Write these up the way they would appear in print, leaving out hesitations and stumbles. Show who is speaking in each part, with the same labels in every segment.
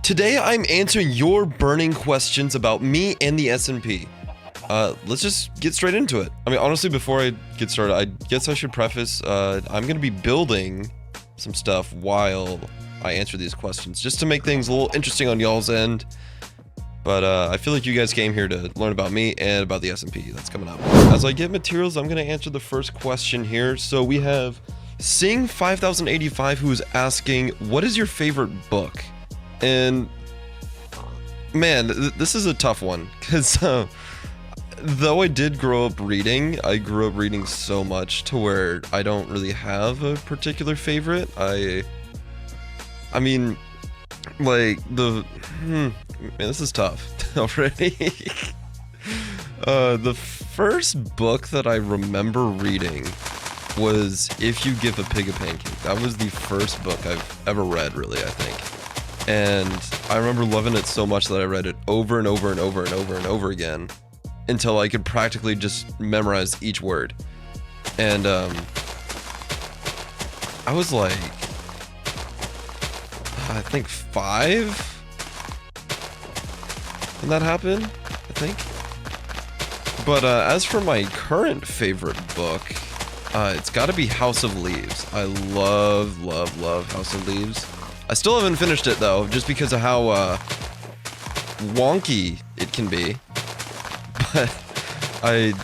Speaker 1: Today I'm answering your burning questions about me and the S&P. Let's just get straight into it. I mean, honestly, before I get started, I guess I should preface, I'm gonna be building some stuff while I answer these questions, just to make things a little interesting on y'all's end. But I feel like you guys came here to learn about me and about the S&P that's coming up. As I get materials, I'm gonna answer the first question here. So we have Sing 5085 who is asking, what is your favorite book? And man, this is a tough one, because though I did grow up reading, I grew up reading so much to where I don't really have a particular favorite. I mean, like, man, this is tough already. The first book that I remember reading was If You Give a Pig a Pancake. That was the first book I've ever read, really, I think. And I remember loving it so much that I read it over and over and over and over and over again until I could practically just memorize each word. And I was like, I think 5 when that happened, I think. But as for my current favorite book, it's got to be House of Leaves. I love House of Leaves. I still haven't finished it though, just because of how wonky it can be. But I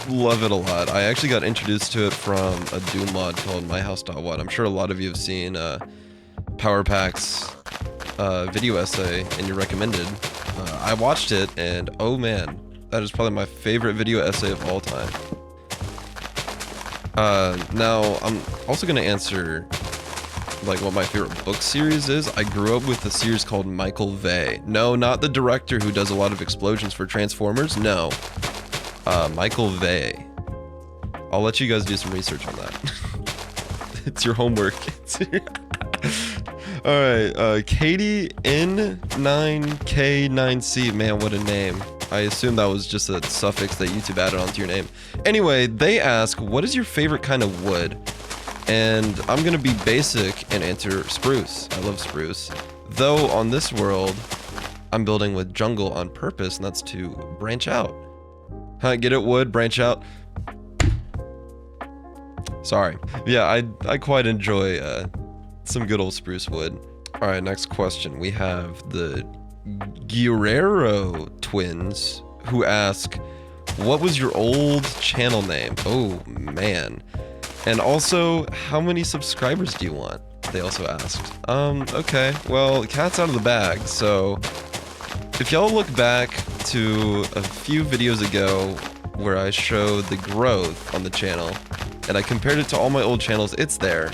Speaker 1: love it a lot. I actually got introduced to it from a Doom mod called MyHouse.what. I'm sure a lot of you have seen PowerPack's video essay and you recommended. I watched it and oh man, that is probably my favorite video essay of all time. Now I'm also gonna answer like what my favorite book series is. I grew up with a series called Michael Bay. No, not the director who does a lot of explosions for Transformers. No, Michael Bay. I'll let you guys do some research on that. It's your homework. All right, Katie N9K9C. Man, what a name. I assume that was just a suffix that YouTube added onto your name. Anyway, they ask, what is your favorite kind of wood? And I'm gonna be basic and answer spruce. I love spruce. Though on this world, I'm building with jungle on purpose, and that's to branch out. Huh, get it, wood, branch out. Sorry. Yeah, I quite enjoy some good old spruce wood. All right, next question. We have the Guerrero twins who ask, what was your old channel name? Oh man. And also, how many subscribers do you want? They also asked. Okay, well, cat's out of the bag, so if y'all look back to a few videos ago where I showed the growth on the channel, and I compared it to all my old channels, it's there.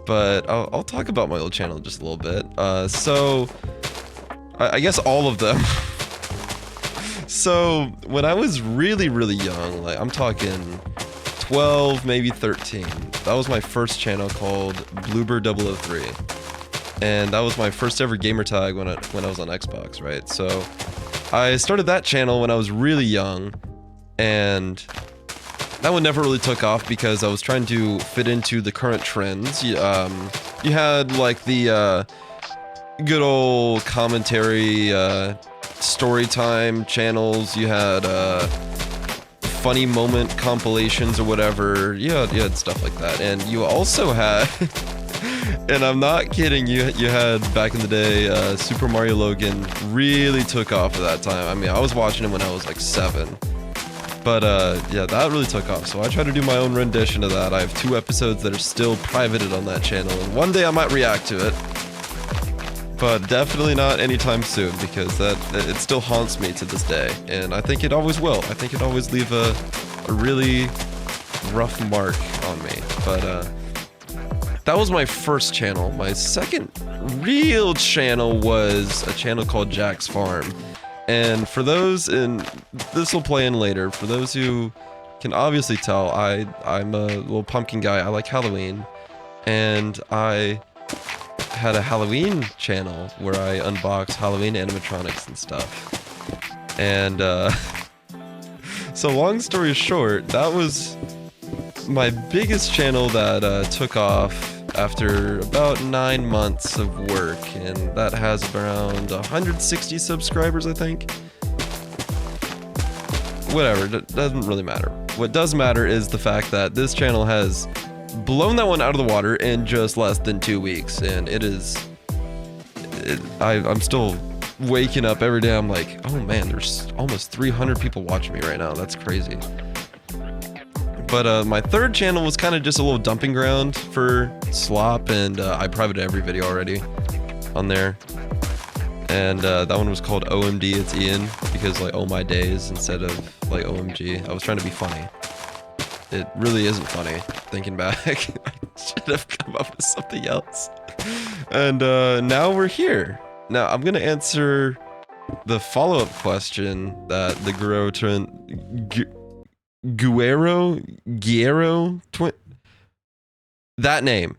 Speaker 1: But I'll talk about my old channel just a little bit. So, I guess all of them. So, when I was really young, like I'm talking 12, maybe 13. That was my first channel called Bloober003. And that was my first ever gamer tag when I was on Xbox, right? So I started that channel when I was really young, and that one never really took off because I was trying to fit into the current trends. You had like the good old commentary, story time channels. You had funny moment compilations or whatever. You had stuff like that. And you also had, and I'm not kidding, you had back in the day, Super Mario Logan really took off at that time. I mean, I was watching it when I was like 7. But yeah, that really took off. So I try to do my own rendition of that. I have 2 episodes that are still privated on that channel, and one day I might react to it. But definitely not anytime soon, because it still haunts me to this day, and I think it always will. I think it always leave a really rough mark on me. But that was my first channel. My second real channel was a channel called Jack's Farm. And for those, and this will play in later, for those who can obviously tell, I'm a little pumpkin guy. I like Halloween, and I had a Halloween channel where I unboxed Halloween animatronics and stuff. And so long story short, that was my biggest channel that took off after about 9 months of work, and that has around 160 subscribers, I think. Whatever, doesn't really matter. What does matter is the fact that this channel has blown that one out of the water in just less than 2 weeks, and I'm still waking up every day. I'm like, oh man, there's almost 300 people watching me right now. That's crazy. But my third channel was kind of just a little dumping ground for slop, and I privated every video already on there. And that one was called OMD, it's Ian, because like, oh my days instead of like OMG. I was trying to be funny. It really isn't funny, thinking back. I should have come up with something else. And now we're here. Now I'm gonna answer the follow-up question that the Guerrero twin, that name.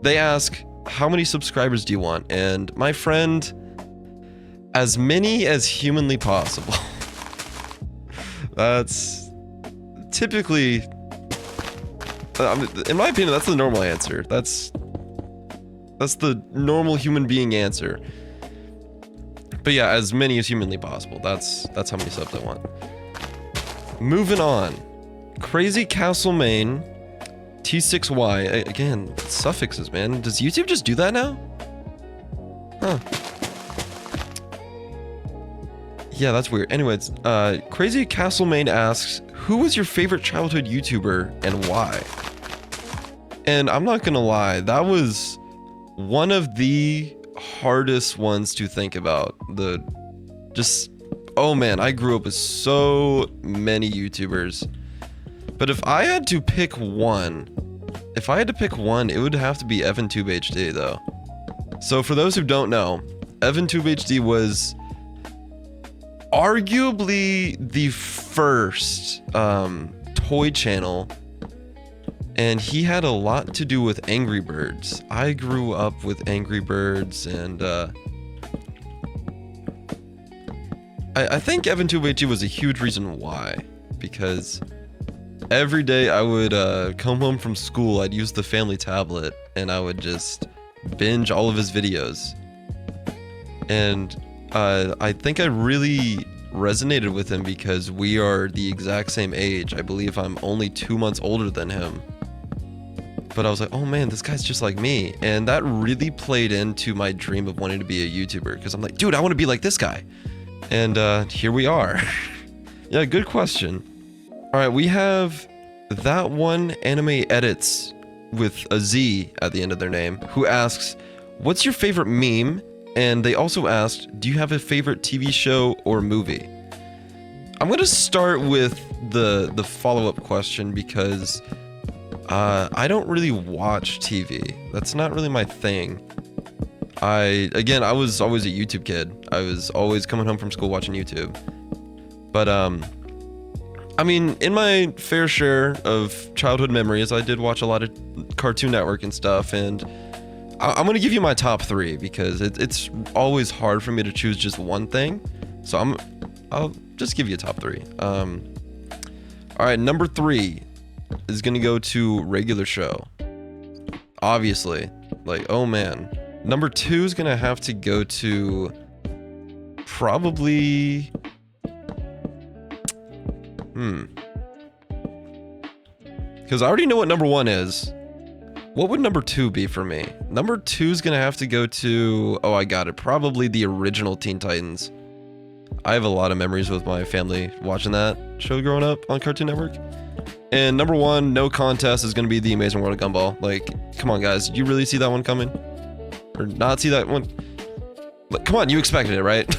Speaker 1: They ask, how many subscribers do you want? And my friend, as many as humanly possible. That's typically, in my opinion, that's the normal answer. That's the normal human being answer. But yeah, as many as humanly possible. That's how many subs I want. Moving on. Crazy Castle Main T6Y. Again, suffixes, man. Does YouTube just do that now? Huh. Yeah, that's weird. Anyways, Crazy Castle Main asks, who was your favorite childhood YouTuber and why? And I'm not gonna lie, that was one of the hardest ones to think about. Oh man, I grew up with so many YouTubers. But if I had to pick one, it would have to be EvanTubeHD though. So for those who don't know, EvanTubeHD was arguably the first toy channel, and he had a lot to do with Angry Birds. I grew up with Angry Birds, and I think EvanTubeHD was a huge reason why, because every day I would come home from school, I'd use the family tablet, and I would just binge all of his videos. And I think I really resonated with him because we are the exact same age. I believe I'm only 2 months older than him. But I was like, oh man, this guy's just like me. And that really played into my dream of wanting to be a YouTuber, because I'm like, dude, I want to be like this guy. And here we are. Yeah, good question. All right, we have that one anime edits with a Z at the end of their name, who asks, what's your favorite meme? And they also asked, do you have a favorite TV show or movie? I'm gonna start with the follow-up question because I don't really watch TV. That's not really my thing. I was always a YouTube kid. I was always coming home from school watching YouTube. But I mean, in my fair share of childhood memories, I did watch a lot of Cartoon Network and stuff, and I'm gonna give you my top 3 because it's always hard for me to choose just one thing. So I'll just give you a top 3. All right, number 3 is gonna go to regular show. Obviously, like, oh man. Number 2 is gonna have to go to probably, because I already know what number 1 is. What would number 2 be for me? Number 2 is gonna have to go to, oh, I got it, probably the original Teen Titans. I have a lot of memories with my family watching that show growing up on Cartoon Network. And number 1, no contest, is gonna be The Amazing World of Gumball. Like, come on guys, did you really see that one coming? Or not see that one? Like, come on, you expected it, right?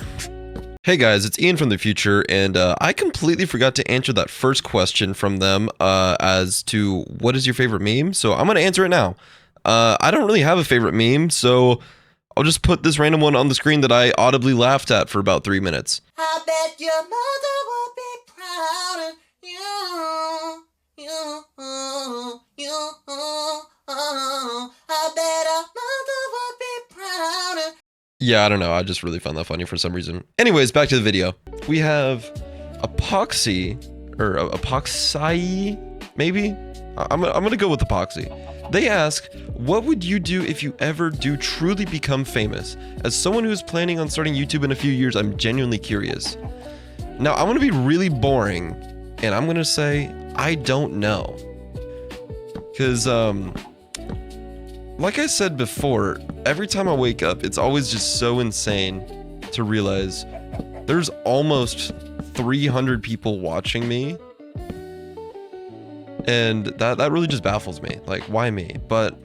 Speaker 1: Hey guys, it's Ian from the future, and I completely forgot to answer that first question from them as to what is your favorite meme, so I'm gonna answer it now. I don't really have a favorite meme, so I'll just put this random one on the screen that I audibly laughed at for about 3 minutes. I bet your mother will be proud of you. I bet our mother will be proud of. Yeah, I don't know. I just really found that funny for some reason. Anyways, back to the video. We have Epoxy, or Epoxy, maybe? I'm gonna go with Epoxy. They ask, what would you do if you ever do truly become famous? As someone who's planning on starting YouTube in a few years, I'm genuinely curious. Now, I'm gonna be really boring, and I'm gonna say, I don't know. Because, like I said before, every time I wake up, it's always just so insane to realize there's almost 300 people watching me. And that really just baffles me. Like, why me? But,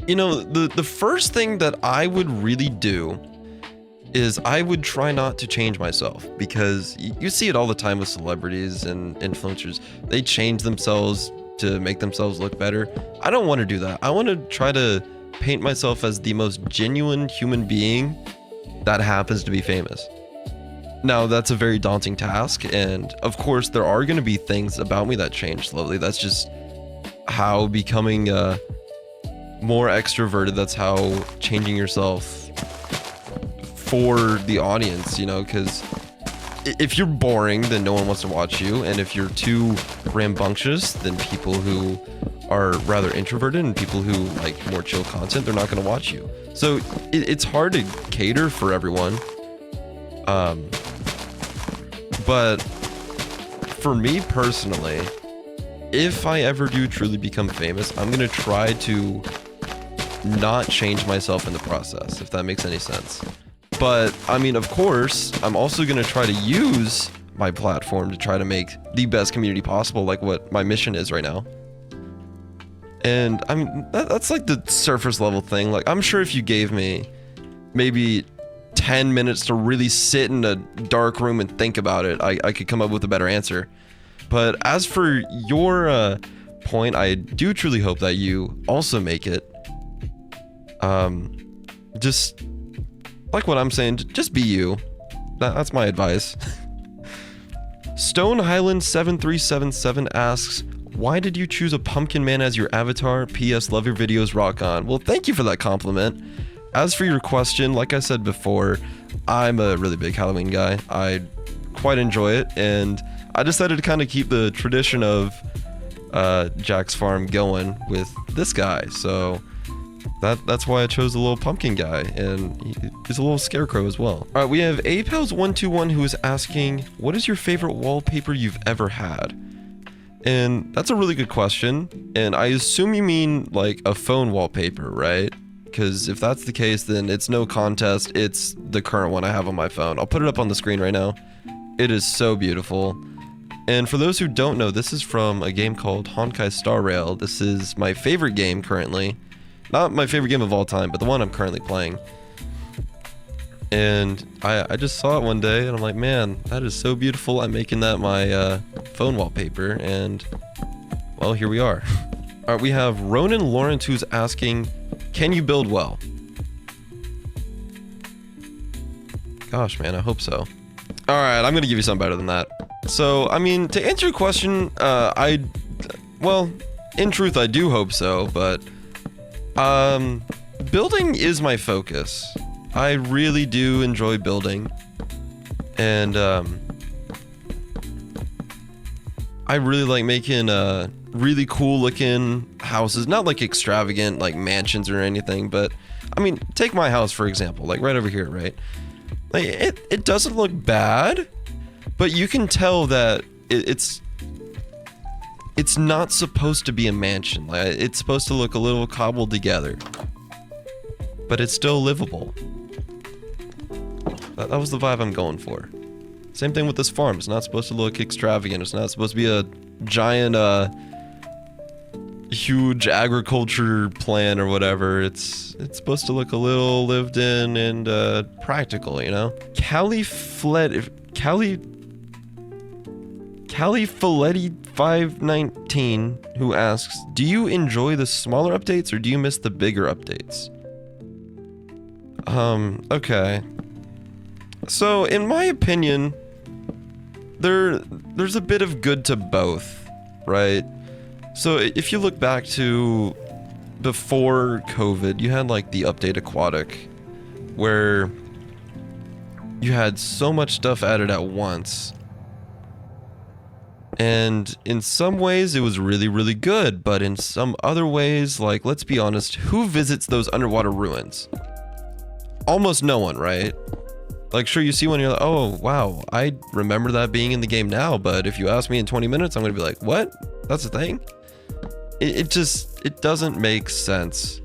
Speaker 1: you know, the first thing that I would really do is I would try not to change myself, because you see it all the time with celebrities and influencers. They change themselves to make themselves look better. I don't want to do that. I want to try to paint myself as the most genuine human being that happens to be famous. Now, that's a very daunting task, and of course there are going to be things about me that change slowly. That's just how becoming more extroverted, that's how changing yourself for the audience, you know, because if you're boring, then no one wants to watch you, and if you're too rambunctious, then people who are rather introverted and people who like more chill content, they're not going to watch you. So it's hard to cater for everyone. But for me personally, if I ever do truly become famous, I'm going to try to not change myself in the process, if that makes any sense. But I mean, of course, I'm also going to try to use my platform to try to make the best community possible, like what my mission is right now. And I mean, that's like the surface level thing. Like, I'm sure if you gave me maybe 10 minutes to really sit in a dark room and think about it, I could come up with a better answer. But as for your point, I do truly hope that you also make it. Just like what I'm saying, just be you. That's my advice. Stone Highland 7377 asks, why did you choose a pumpkin man as your avatar? PS, love your videos, rock on. Well, thank you for that compliment. As for your question, like I said before, I'm a really big Halloween guy. I quite enjoy it, and I decided to kind of keep the tradition of Jack's Farm going with this guy. So that's why I chose the little pumpkin guy, and he's a little scarecrow as well. All right, we have apels121 who is asking, what is your favorite wallpaper you've ever had? And that's a really good question, and I assume you mean like a phone wallpaper, right? Because if that's the case, then it's no contest. It's the current one I have on my phone. I'll put it up on the screen right now. It is so beautiful. And for those who don't know, this is from a game called Honkai Star Rail. This is my favorite game currently. Not my favorite game of all time, but the one I'm currently playing. And I just saw it one day, and I'm like, man, that is so beautiful. I'm making that my phone wallpaper, and well, here we are. All right, we have Ronan Lawrence who's asking, can you build well? Gosh, man, I hope so. All right, I'm gonna give you something better than that. So, I mean, to answer your question, well, in truth, I do hope so, but building is my focus. I really do enjoy building, and I really like making really cool looking houses, not like extravagant like mansions or anything, but I mean, take my house for example, like right over here, right? Like it doesn't look bad, but you can tell that it's not supposed to be a mansion. Like, it's supposed to look a little cobbled together, but it's still livable. That was the vibe I'm going for. Same thing with this farm. It's not supposed to look extravagant. It's not supposed to be a giant, huge agriculture plan or whatever. It's supposed to look a little lived in and practical, you know? Califaletti519 who asks, do you enjoy the smaller updates or do you miss the bigger updates? Okay. So, in my opinion, there's a bit of good to both, right? So, if you look back to before COVID, you had like the Update Aquatic, where you had so much stuff added at once, And in some ways, it was really, really good. But in some other ways, like, let's be honest, who visits those underwater ruins? Almost no one, right? Like, sure, you see one, you're like, oh, wow, I remember that being in the game now. But if you ask me in 20 minutes, I'm going to be like, what? That's a thing? It doesn't make sense.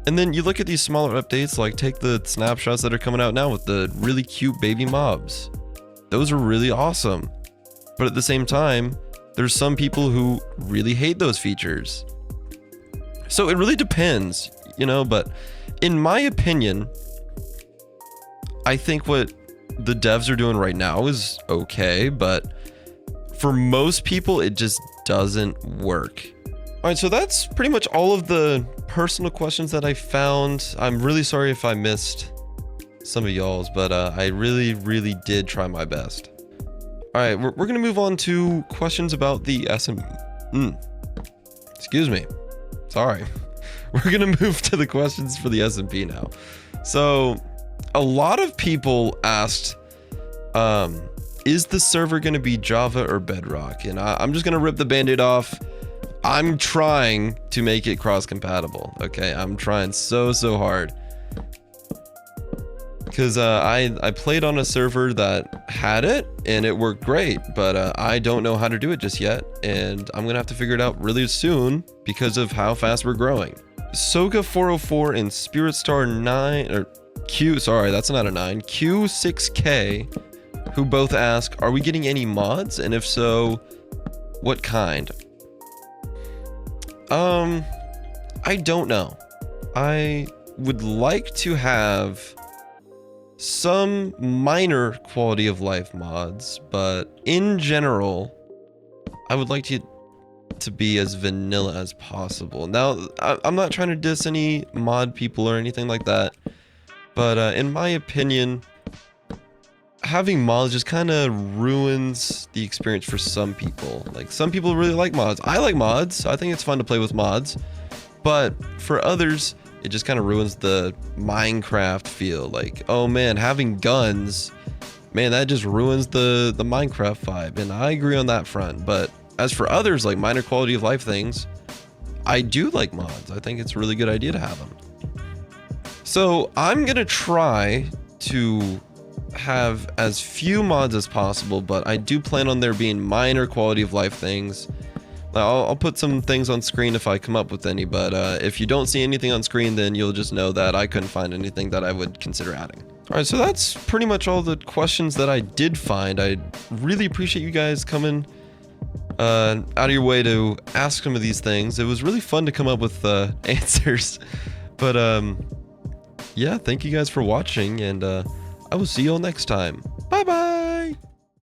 Speaker 1: And then you look at these smaller updates, like take the snapshots that are coming out now with the really cute baby mobs. Those are really awesome. But at the same time, there's some people who really hate those features. So it really depends, you know, but in my opinion, I think what the devs are doing right now is okay, but for most people, it just doesn't work. All right, so that's pretty much all of the personal questions that I found. I'm really sorry if I missed some of y'all's, but I really, really did try my best. All right, we're gonna move on to questions about the excuse me, sorry. We're gonna move to the questions for the SMP now. So a lot of people asked, is the server gonna be Java or Bedrock? And I'm just gonna rip the band-aid off. I'm trying to make it cross-compatible, okay? I'm trying so hard. Because I played on a server that had it, and it worked great, but I don't know how to do it just yet, and I'm gonna have to figure it out really soon because of how fast we're growing. Soga404 and Spirit Star 9, or sorry, that's not a 9, Q6K, who both ask, are we getting any mods? And if so, what kind? I don't know. I would like to have some minor quality of life mods, but in general, I would like to be as vanilla as possible. Now, I'm not trying to diss any mod people or anything like that, but in my opinion, having mods just kind of ruins the experience for some people. Like, some people really like mods. I like mods. I think it's fun to play with mods. But for others, it just kind of ruins the Minecraft feel. Like, oh man, having guns, man, that just ruins the Minecraft vibe. And I agree on that front. But as for others, like minor quality of life things, I do like mods. I think it's a really good idea to have them. So I'm going to try to have as few mods as possible, but I do plan on there being minor quality of life things. I'll put some things on screen if I come up with any, but if you don't see anything on screen, then you'll just know that I couldn't find anything that I would consider adding. All right, so that's pretty much all the questions that I did find. I really appreciate you guys coming out of your way to ask some of these things. It was really fun to come up with answers, but yeah, thank you guys for watching, and I will see you all next time. Bye bye.